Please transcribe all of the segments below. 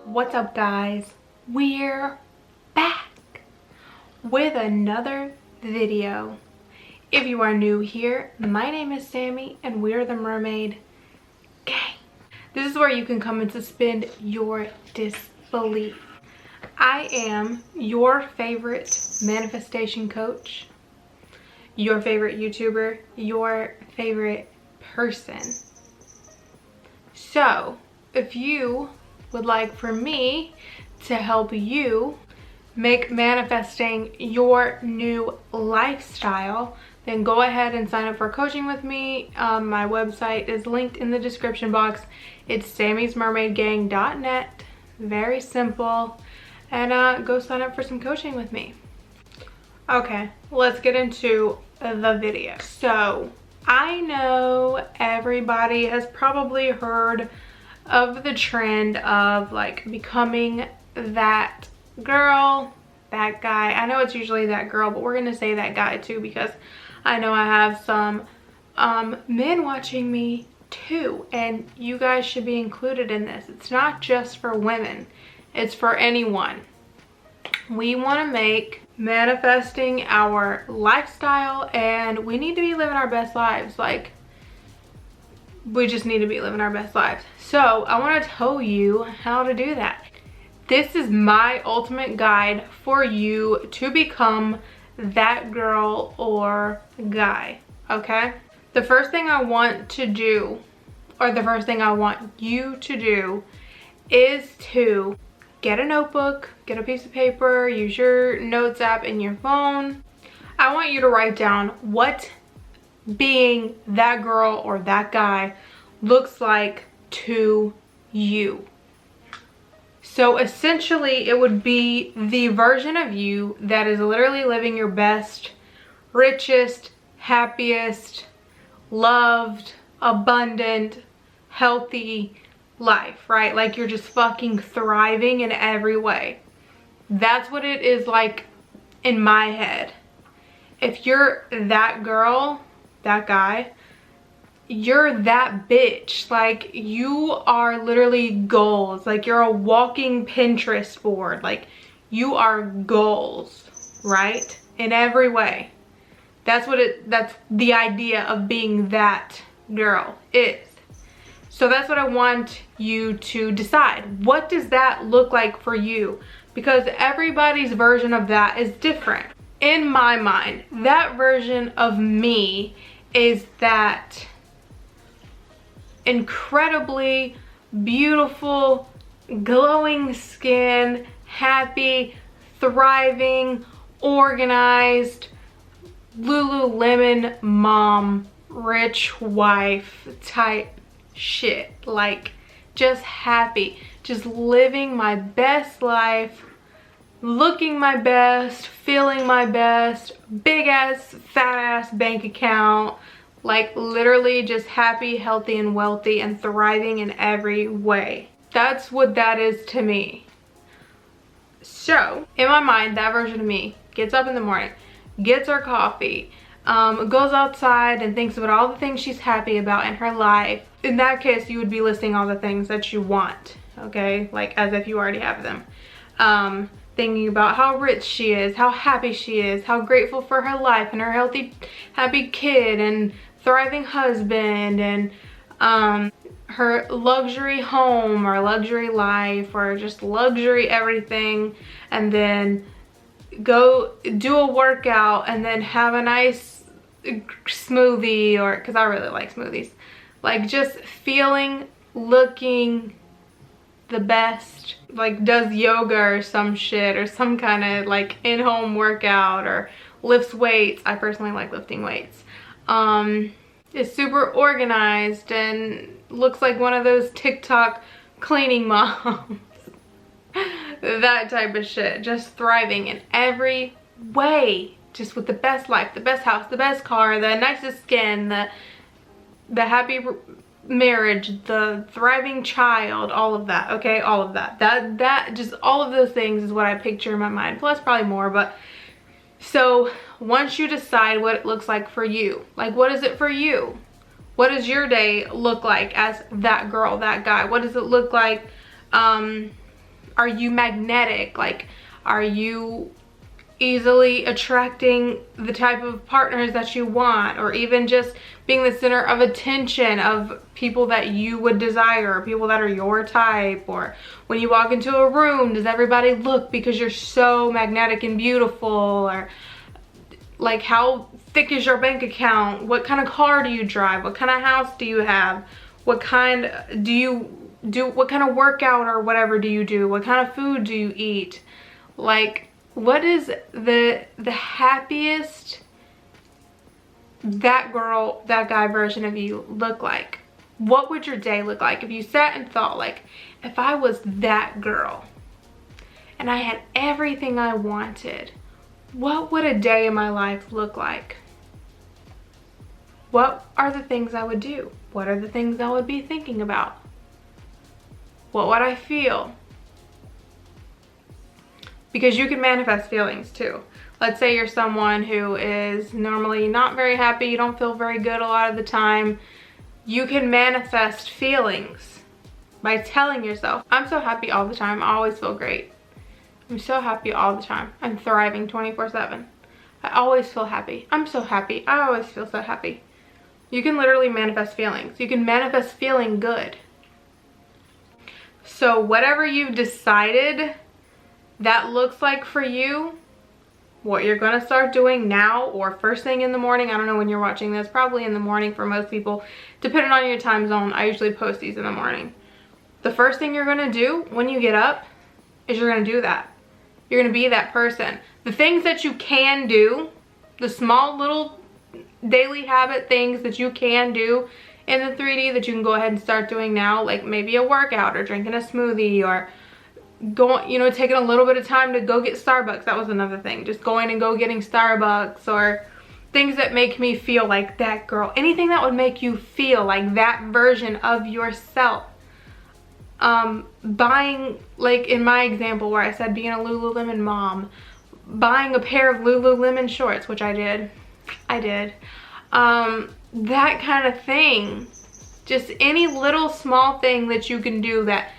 What's up, guys? We're back with another video. If you are new here, my name is Sammy and we're the Mermaid Gang. This is where you can come and suspend your disbelief. I am your favorite manifestation coach, your favorite YouTuber, your favorite person. So if you would like for me to help you make manifesting your new lifestyle, then go ahead and sign up for coaching with me. My website is linked in the description box. It's sammysmermaidgang.net. Very simple. And go sign up for some coaching with me. Okay, let's get into the video. So I know everybody has probably heard of the trend of like becoming that girl, that guy. I know it's usually that girl, but we're gonna say that guy too, because I know I have some men watching me too, and you guys should be included in this. It's not just for women, it's for anyone. We want to make manifesting our lifestyle, and we need to be living our best lives. Like, we just need to be living our best lives. So I want to tell you how to do that. This is my ultimate guide for you to become that girl or guy, okay? The first thing I want to do, or the first thing I want you to do, is to get a notebook, get a piece of paper, use your notes app in your phone. I want you to write down what being that girl or that guy looks like to you. So essentially it would be the version of you that is literally living your best, richest, happiest, loved, abundant, healthy life, right? Like you're just fucking thriving in every way. That's what it is like in my head. If you're that girl, that guy, you're that bitch. Like, you are literally goals. Like, you're a walking Pinterest board. Like, you are goals, right? In every way. That's the idea of being that girl is. So that's what I want you to decide. What does that look like for you? Because everybody's version of that is different. In my mind, that version of me is that incredibly beautiful, glowing skin, happy, thriving, organized, Lululemon mom, rich wife type shit. Like, just happy, just living my best life, looking my best, feeling my best, big ass, fat ass bank account. Like, literally just happy, healthy, and wealthy, and thriving in every way. That's what that is to me. So, in my mind, that version of me gets up in the morning, gets her coffee, goes outside and thinks about all the things she's happy about in her life. In that case, you would be listing all the things that you want, okay? Like, as if you already have them. Thinking about how rich she is, how happy she is, how grateful for her life and her healthy, happy kid and thriving husband, and her luxury home or luxury life or just luxury everything, and then go do a workout and then have a nice smoothie, or because I really like smoothies. Like, just feeling, looking the best, like does yoga or some shit, or some kind of like in-home workout, or lifts weights. I personally like lifting weights. Is super organized and looks like one of those TikTok cleaning moms. That type of shit. Just thriving in every way, just with the best life, the best house, the best car, the nicest skin, the happy marriage, the thriving child, all of that. Okay, all of that. That just all of those things is what I picture in my mind, plus probably more. But so once you decide what it looks like for you, like, what is it for you? What does your day look like as that girl, that guy? What does it look like are you magnetic? Like, are you easily attracting the type of partners that you want, or even just being the center of attention of people that you would desire, or people that are your type? Or when you walk into a room, does everybody look because you're so magnetic and beautiful? Or like, how thick is your bank account? What kind of car do you drive? What kind of house do you have? What kind do you do? What kind of workout or whatever do you do? What kind of food do you eat? Like, what is the happiest that girl, that guy version of you look like? What would your day look like if you sat and thought, like, if I was that girl and I had everything I wanted, what would a day in my life look like? What are the things I would do? What are the things I would be thinking about? What would I feel? Because you can manifest feelings too. Let's say you're someone who is normally not very happy, you don't feel very good a lot of the time. You can manifest feelings by telling yourself, I'm so happy all the time, I always feel great. I'm so happy all the time. I'm thriving 24/7. I always feel happy. I'm so happy. I always feel so happy. You can literally manifest feelings. You can manifest feeling good. So whatever you've decided that looks like for you, what you're gonna start doing now or first thing in the morning, I don't know when you're watching this, probably in the morning for most people, depending on your time zone. I usually post these in the morning. The first thing you're gonna do when you get up is you're gonna do that. You're gonna be that person. The things that you can do, the small little daily habit things that you can do in the 3D that you can go ahead and start doing now, like maybe a workout or drinking a smoothie, or going, you know, taking a little bit of time to go get Starbucks. That was another thing, just going and go getting Starbucks, or things that make me feel like that girl. Anything that would make you feel like that version of yourself. Buying, like in my example where I said being a Lululemon mom, buying a pair of Lululemon shorts, which I did, that kind of thing. Just any little small thing that you can do that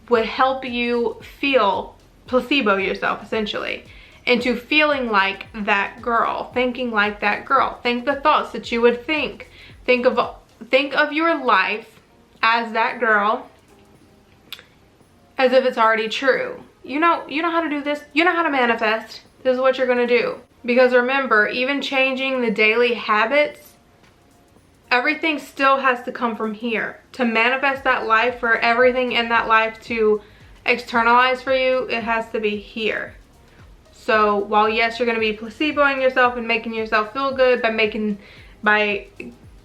would help you feel, placebo yourself essentially into feeling like that girl, thinking like that girl. Think the thoughts that you would think. Think of your life as that girl, as if it's already true. You know how to do this. You know how to manifest. This is what you're gonna do. Because remember, even changing the daily habits, everything still has to come from here. To manifest that life, for everything in that life to externalize for you, it has to be here. So while yes, you're gonna be placeboing yourself and making yourself feel good by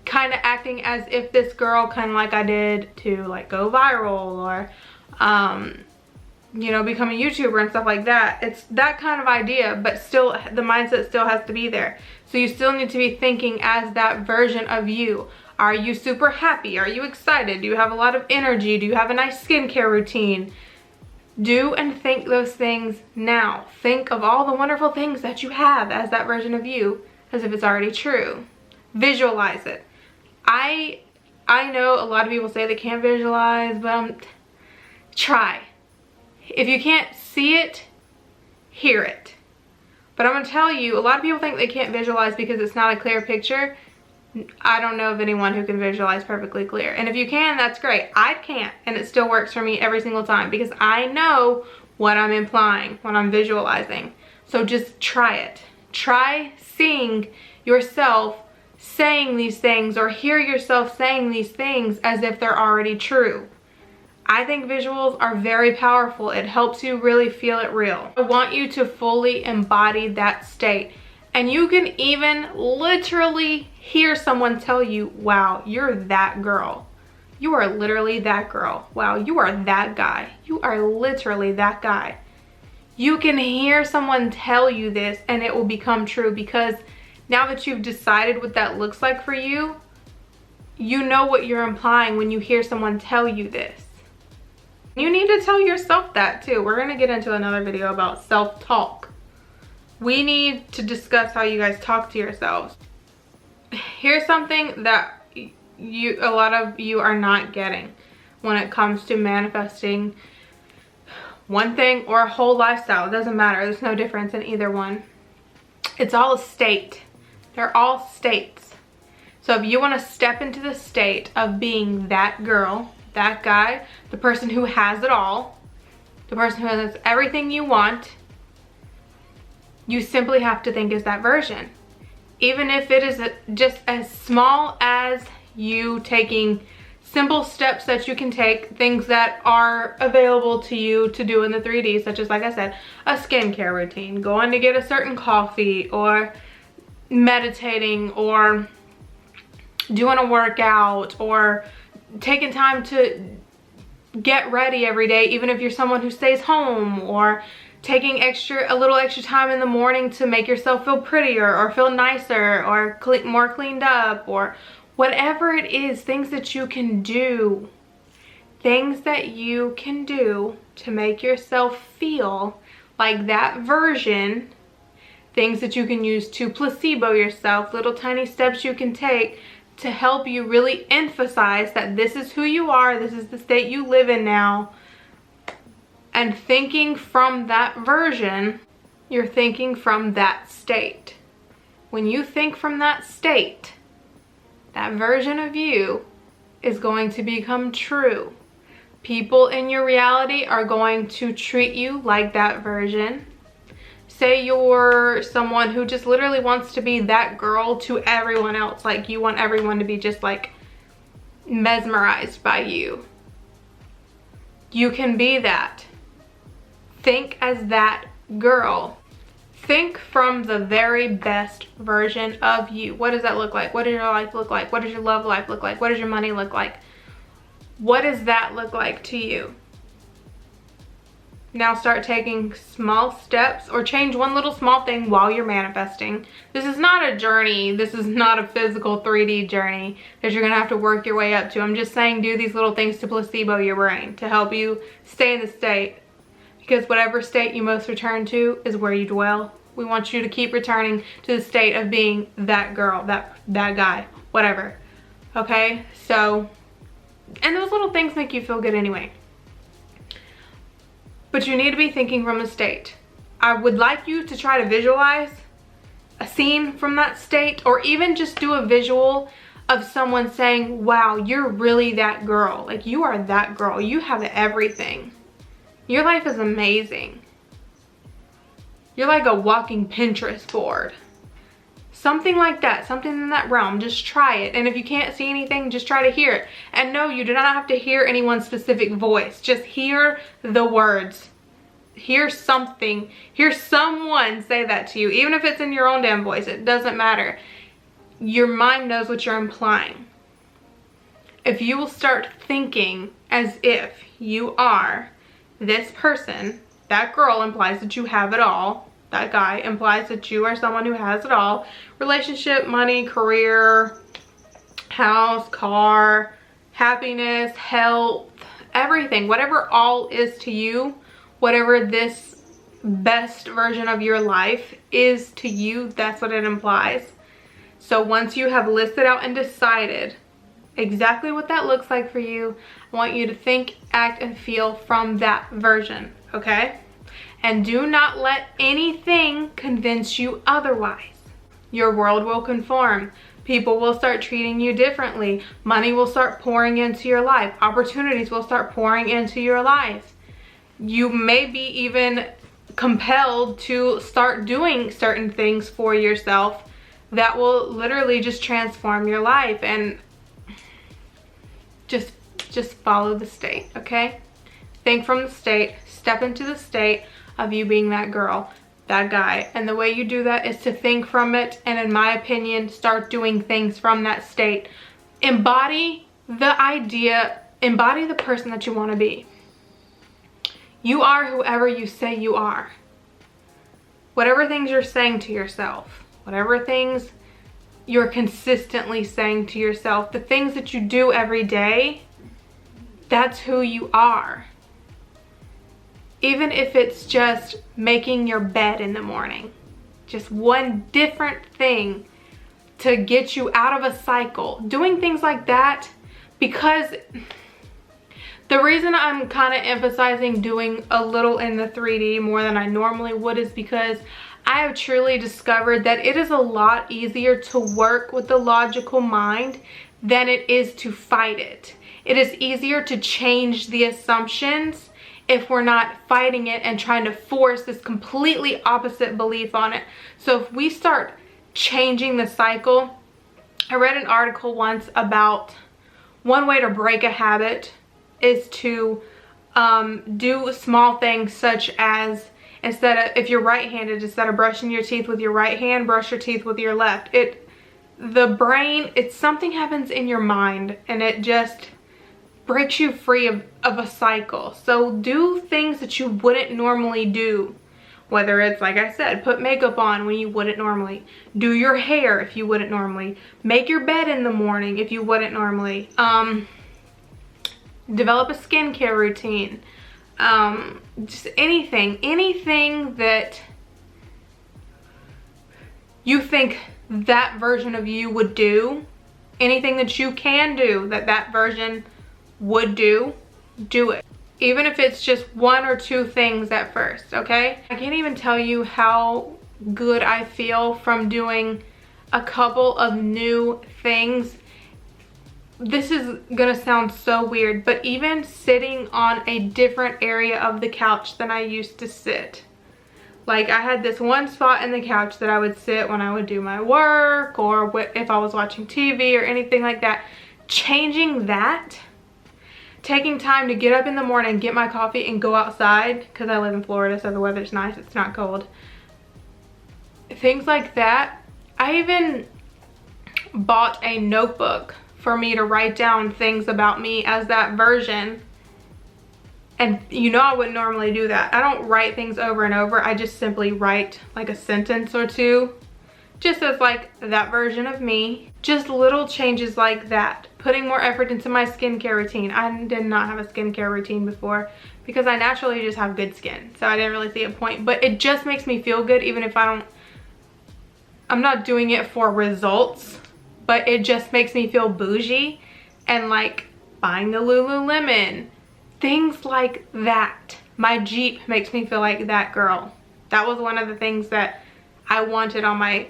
kind of acting as if this girl, kind of like I did to like go viral, or you know, become a YouTuber and stuff like that. It's that kind of idea, but still the mindset still has to be there. So you still need to be thinking as that version of you. Are you super happy? Are you excited? Do you have a lot of energy? Do you have a nice skincare routine? Do and think those things now. Think of all the wonderful things that you have as that version of you, as if it's already true. Visualize it. I know a lot of people say they can't visualize, but try. If you can't see it, hear it. But I'm gonna tell you, a lot of people think they can't visualize because it's not a clear picture. I don't know of anyone who can visualize perfectly clear. And if you can, that's great. I can't, and it still works for me every single time because I know what I'm implying when I'm visualizing. So just try it. Try seeing yourself saying these things, or hear yourself saying these things as if they're already true. I think visuals are very powerful. It helps you really feel it real. I want you to fully embody that state. And you can even literally hear someone tell you, wow, you're that girl. You are literally that girl. Wow, you are that guy. You are literally that guy. You can hear someone tell you this and it will become true, because now that you've decided what that looks like for you, you know what you're implying when you hear someone tell you this. You need to tell yourself that too. We're gonna get into another video about self-talk. We need to discuss how you guys talk to yourselves. Here's something that a lot of you are not getting when it comes to manifesting one thing or a whole lifestyle. It doesn't matter. There's no difference in either one. It's all a state. They're all states. So if you want to step into the state of being that girl, that guy, the person who has it all, the person who has everything you want, you simply have to think as that version. Even if it is just as small as you taking simple steps that you can take, things that are available to you to do in the 3D, such as, like I said, a skincare routine, going to get a certain coffee, or meditating, or doing a workout, or taking time to get ready every day, even if you're someone who stays home, or taking a little extra time in the morning to make yourself feel prettier or feel nicer or more cleaned up, or whatever it is, things that you can do. Things that you can do to make yourself feel like that version. Things that you can use to placebo yourself, little tiny steps you can take to help you really emphasize that this is who you are, this is the state you live in now. And thinking from that version, you're thinking from that state. When you think from that state, that version of you is going to become true. People in your reality are going to treat you like that version. Say you're someone who just literally wants to be that girl to everyone else. Like, you want everyone to be just like mesmerized by you. You can be that. Think as that girl. Think from the very best version of you. What does that look like? What does your life look like? What does your love life look like? What does your money look like? What does that look like to you? Now start taking small steps, or change one little small thing while you're manifesting. This is not a journey. This is not a physical 3D journey that you're gonna have to work your way up to. I'm just saying, do these little things to placebo your brain to help you stay in the state. Because whatever state you most return to is where you dwell. We want you to keep returning to the state of being that girl, that guy, whatever. Okay? So, and those little things make you feel good anyway. But you need to be thinking from a state. I would like you to try to visualize a scene from that state, or even just do a visual of someone saying, wow, you're really that girl. Like, you are that girl. You have everything. Your life is amazing. You're like a walking Pinterest board. Something like that, something in that realm. Just try it. And if you can't see anything, just try to hear it. And no, you do not have to hear anyone's specific voice. Just hear the words. Hear something. Hear someone say that to you. Even if it's in your own damn voice, it doesn't matter. Your mind knows what you're implying. If you will start thinking as if you are this person, that girl implies that you have it all. That guy implies that you are someone who has it all. Relationship, money, career, house, car, happiness, health, everything. Whatever all is to you, whatever this best version of your life is to you, that's what it implies. So once you have listed out and decided exactly what that looks like for you, I want you to think, act, and feel from that version, okay? And do not let anything convince you otherwise. Your world will conform. People will start treating you differently. Money will start pouring into your life. Opportunities will start pouring into your life. You may be even compelled to start doing certain things for yourself that will literally just transform your life. And just follow the state, okay? Think from the state, step into the state of you being that girl, that guy. And the way you do that is to think from it, and in my opinion, start doing things from that state. Embody the idea, embody the person that you want to be. You are whoever you say you are. Whatever things you're saying to yourself, whatever things you're consistently saying to yourself, the things that you do every day, that's who you are. Even if it's just making your bed in the morning, just one different thing to get you out of a cycle. Doing things like that, because The reason I'm kind of emphasizing doing a little in the 3D more than I normally would is because I have truly discovered that it is a lot easier to work with the logical mind than it is to fight it. It is easier to change the assumptions if we're not fighting it and trying to force this completely opposite belief on it. So if we start changing the cycle, I read an article once about one way to break a habit is to do small things such as, if you're right-handed, instead of brushing your teeth with your right hand, brush your teeth with your left. The brain, something happens in your mind and it just breaks you free of a cycle. So do things that you wouldn't normally do. Whether it's, like I said, put makeup on when you wouldn't normally. Do your hair if you wouldn't normally. Make your bed in the morning if you wouldn't normally. Develop a skincare routine. Just anything that you think that version of you would do, anything that you can do that version would do it. Even if it's just 1 or 2 things at first, okay? I can't even tell you how good I feel from doing a couple of new things. This is gonna sound so weird, but even sitting on a different area of the couch than I used to sit. Like, I had this one spot in the couch that I would sit when I would do my work or if I was watching TV or anything like that. Changing that, taking time to get up in the morning, get my coffee and go outside, because I live in Florida so the weather's nice, it's not cold. Things like that. I even bought a notebook for me to write down things about me as that version. And you know, I wouldn't normally do that. I don't write things over and over. I just simply write like a sentence or two, just as like that version of me. Just little changes like that. Putting more effort into my skincare routine. I did not have a skincare routine before because I naturally just have good skin. So I didn't really see a point, but it just makes me feel good even if I'm not doing it for results, but it just makes me feel bougie. And like buying the Lululemon, things like that. My Jeep makes me feel like that girl. That was one of the things that I wanted on my,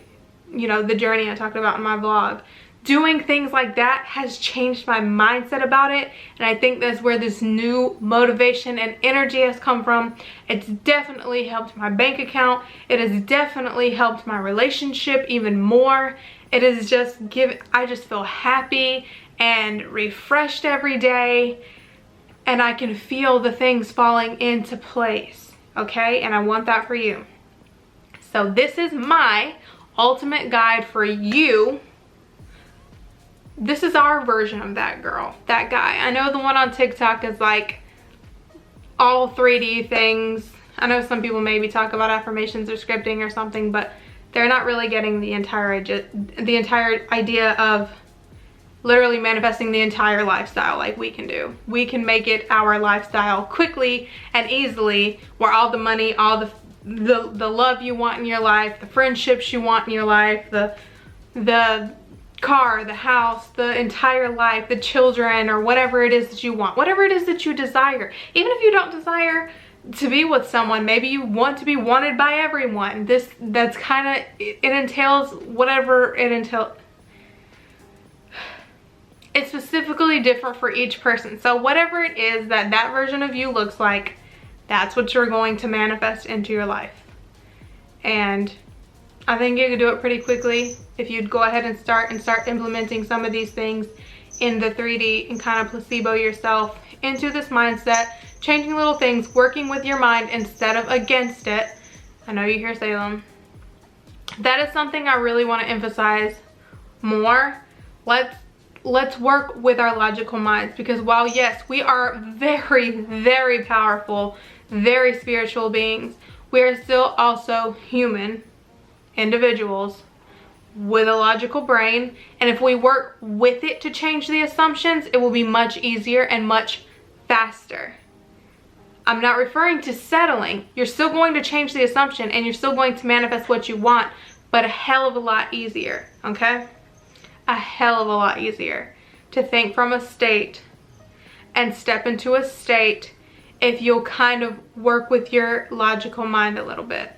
the journey I talked about in my vlog. Doing things like that has changed my mindset about it, and I think that's where this new motivation and energy has come from. It's definitely helped my bank account. It has definitely helped my relationship even more. It is just I just feel happy and refreshed every day, and I can feel the things falling into place, okay? And I want that for you. So this is my ultimate guide for you. This is our version of that girl, that guy. I know the one on TikTok is like all 3D things. I know some people maybe talk about affirmations or scripting or something, but they're not really getting the entire idea of literally manifesting the entire lifestyle like we can do. We can make it our lifestyle quickly and easily, where all the money, all the love you want in your life, the friendships you want in your life, the car, the house, the entire life, the children, or whatever it is that you want, whatever it is that you desire. Even if you don't desire to be with someone, maybe you want to be wanted by everyone. That's kind of, it entails whatever it entails. It's specifically different for each person. So whatever it is that version of you looks like, that's what you're going to manifest into your life. And I think you could do it pretty quickly if you'd go ahead and start implementing some of these things in the 3D and kind of placebo yourself into this mindset, changing little things, working with your mind instead of against it. I know you hear Salem. That is something I really want to emphasize more. Let's work with our logical minds, because while yes, we are very, very powerful, very spiritual beings, we are still also human individuals with a logical brain, and if we work with it to change the assumptions, it will be much easier and much faster. I'm not referring to settling. You're still going to change the assumption and you're still going to manifest what you want, but a hell of a lot easier, okay? A hell of a lot easier to think from a state and step into a state if you'll kind of work with your logical mind a little bit.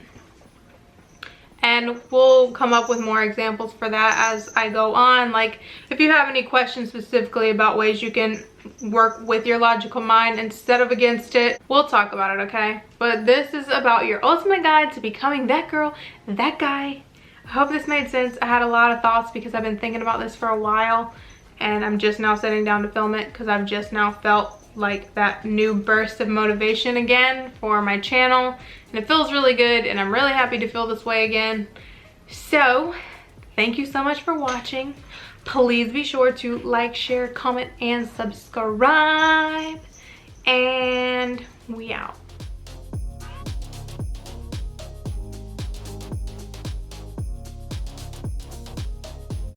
And we'll come up with more examples for that as I go on. Like, if you have any questions specifically about ways you can work with your logical mind instead of against it, we'll talk about it, okay? But this is about your ultimate guide to becoming that girl, that guy. I hope this made sense. I had a lot of thoughts because I've been thinking about this for a while, and I'm just now sitting down to film it because I've just now felt like that new burst of motivation again for my channel, and it feels really good, and I'm really happy to feel this way again. So thank you so much for watching. Please be sure to like, share, comment, and subscribe, and we out.